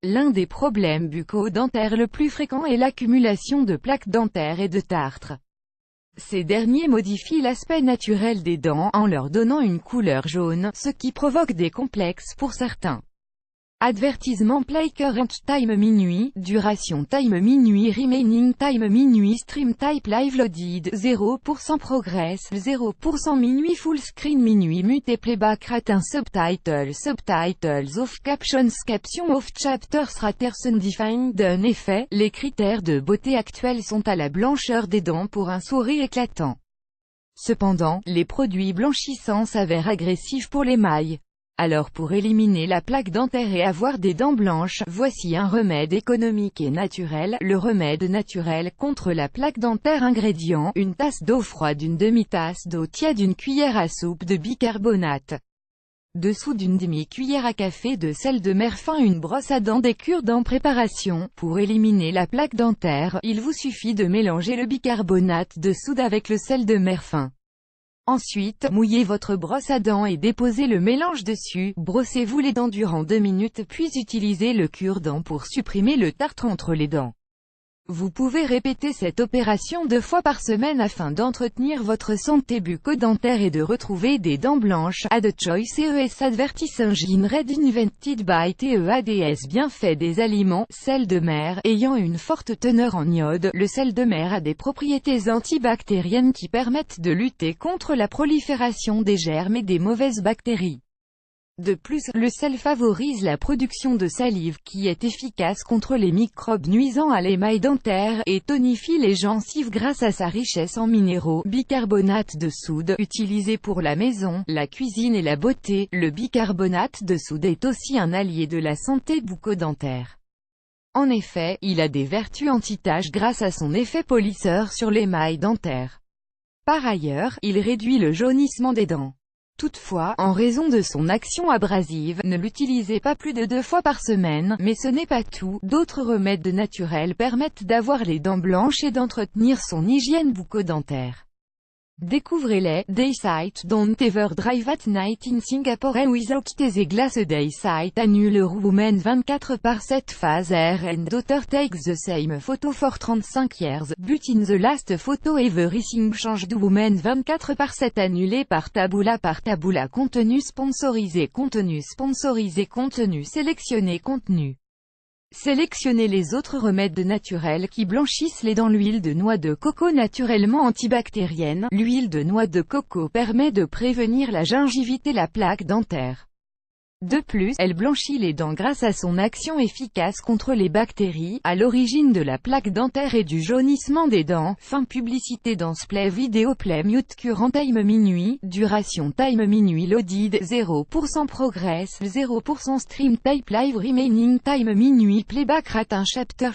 L'un des problèmes bucco-dentaires le plus fréquent est l'accumulation de plaques dentaires et de tartres. Ces derniers modifient l'aspect naturel des dents, en leur donnant une couleur jaune, ce qui provoque des complexes pour certains. Avertissement Play Current Time minuit, duration Time minuit Remaining Time minuit Stream Type Live Loaded, 0% Progress, 0% minuit Full Screen minuit Mute Playback Rate Subtitles Off Captions Caption Off Chapters Raters Undefined. En effet, les critères de beauté actuels sont à la blancheur des dents pour un sourire éclatant. Cependant, les produits blanchissants s'avèrent agressifs pour l'émail. Alors pour éliminer la plaque dentaire et avoir des dents blanches, voici un remède économique et naturel, le remède naturel contre la plaque dentaire. Ingrédients, une tasse d'eau froide, une demi-tasse d'eau tiède, une cuillère à soupe de bicarbonate, dessous d'une demi-cuillère à café de sel de mer fin, une brosse à dents, des cure-dents. Préparation, pour éliminer la plaque dentaire, il vous suffit de mélanger le bicarbonate de soude avec le sel de mer fin. Ensuite, mouillez votre brosse à dents et déposez le mélange dessus, brossez-vous les dents durant 2 minutes puis utilisez le cure-dents pour supprimer le tartre entre les dents. Vous pouvez répéter cette opération 2 fois par semaine afin d'entretenir votre santé bucco-dentaire et de retrouver des dents blanches. Add Choice ES Advertise Engine Red Invented by TEADS. Bienfaits des aliments. Sel de mer, ayant une forte teneur en iode, le sel de mer a des propriétés antibactériennes qui permettent de lutter contre la prolifération des germes et des mauvaises bactéries. De plus, le sel favorise la production de salive qui est efficace contre les microbes nuisant à l'émail dentaire, et tonifie les gencives grâce à sa richesse en minéraux. Bicarbonate de soude, utilisé pour la maison, la cuisine et la beauté, le bicarbonate de soude est aussi un allié de la santé bucco-dentaire. En effet, il a des vertus anti-taches grâce à son effet polisseur sur l'émail dentaire. Par ailleurs, il réduit le jaunissement des dents. Toutefois, en raison de son action abrasive, ne l'utilisez pas plus de 2 fois par semaine, mais ce n'est pas tout, d'autres remèdes naturels permettent d'avoir les dents blanches et d'entretenir son hygiène bucco-dentaire. Découvrez-les. Daysight Don't Ever Drive at Night in Singapore Without Easy Glass. Daysight annule Woman 24/7 phase air and daughter takes the same photo for 35 years, but in the last photo everything changed. Woman 24/7 annulé par Taboola. Contenu sponsorisé. Contenu sélectionné. Sélectionnez les autres remèdes naturels qui blanchissent les dents. L'huile de noix de coco naturellement antibactérienne. L'huile de noix de coco permet de prévenir la gingivite et la plaque dentaire. De plus, elle blanchit les dents grâce à son action efficace contre les bactéries, à l'origine de la plaque dentaire et du jaunissement des dents. Fin publicité dans Play Vidéo Play Mute Current Time minuit, duration Time minuit Loaded, 0% Progress, 0% Stream Type Live Remaining Time minuit Playback Rate Chapter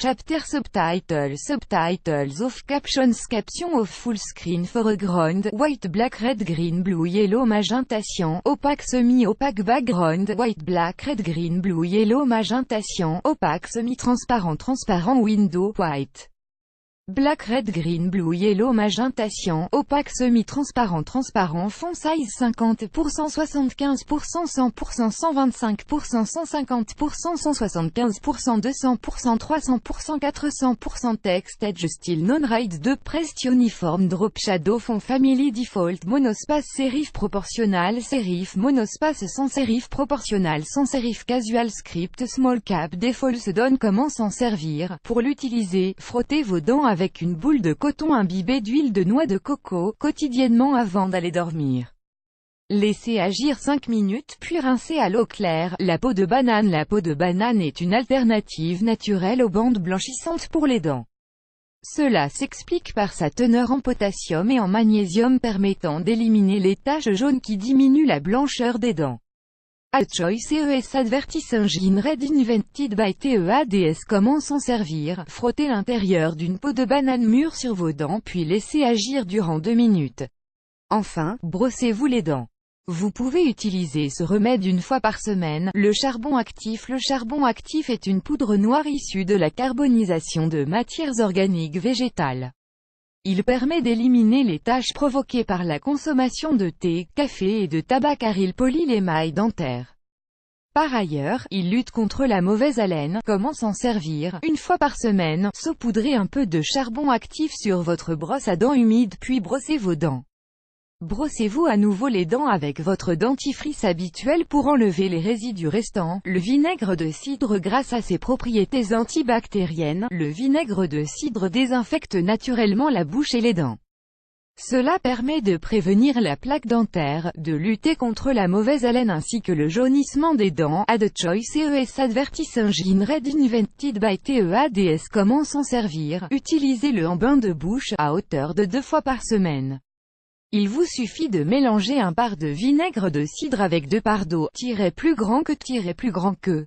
Subtitles Off Captions Caption Off Full Screen Foreground, White Black Red Green Blue Yellow Magenta Cyan, Opaque Semi-Opaque Background, White Black Red Green Blue Yellow Magenta Cyan, Opaque Semi-Transparent Transparent Window, White Black Red Green Blue Yellow Magenta Cyan, Opaque Semi-Transparent Transparent Font Size 50%, 75%, 100%, 125%, 150%, 175%, 200%, 300%, 400%. Text Edge Style Non-Ride 2 Pressed Uniform Drop Shadow Font Family Default Monospace Serif Proportional Serif Monospace Sans Serif Proportional Sans Serif Casual Script Small Cap Default se donne comment s'en servir. Pour l'utiliser, frottez vos dents avec une boule de coton imbibée d'huile de noix de coco, quotidiennement avant d'aller dormir. Laissez agir 5 minutes puis rincez à l'eau claire. La peau de banane. La peau de banane est une alternative naturelle aux bandes blanchissantes pour les dents. Cela s'explique par sa teneur en potassium et en magnésium permettant d'éliminer les taches jaunes qui diminuent la blancheur des dents. A Choice ES Advertise Engine Red Invented by TEADS. Comment s'en servir? Frottez l'intérieur d'une peau de banane mûre sur vos dents puis laissez agir durant 2 minutes. Enfin, brossez-vous les dents. Vous pouvez utiliser ce remède 1 fois par semaine. Le charbon actif. Le charbon actif est une poudre noire issue de la carbonisation de matières organiques végétales. Il permet d'éliminer les taches provoquées par la consommation de thé, café et de tabac car il polit l'émail dentaire. Par ailleurs, il lutte contre la mauvaise haleine. Comment s'en servir? Une fois par semaine, saupoudrez un peu de charbon actif sur votre brosse à dents humide puis brossez vos dents. Brossez-vous à nouveau les dents avec votre dentifrice habituel pour enlever les résidus restants. Le vinaigre de cidre, grâce à ses propriétés antibactériennes, le vinaigre de cidre désinfecte naturellement la bouche et les dents. Cela permet de prévenir la plaque dentaire, de lutter contre la mauvaise haleine ainsi que le jaunissement des dents. Add Choice ES Advertise Engine Red Invented by TEADS. Comment s'en servir? Utilisez-le en bain de bouche, à hauteur de 2 fois par semaine. Il vous suffit de mélanger un part de vinaigre de cidre avec 2 parts d'eau, plus grand que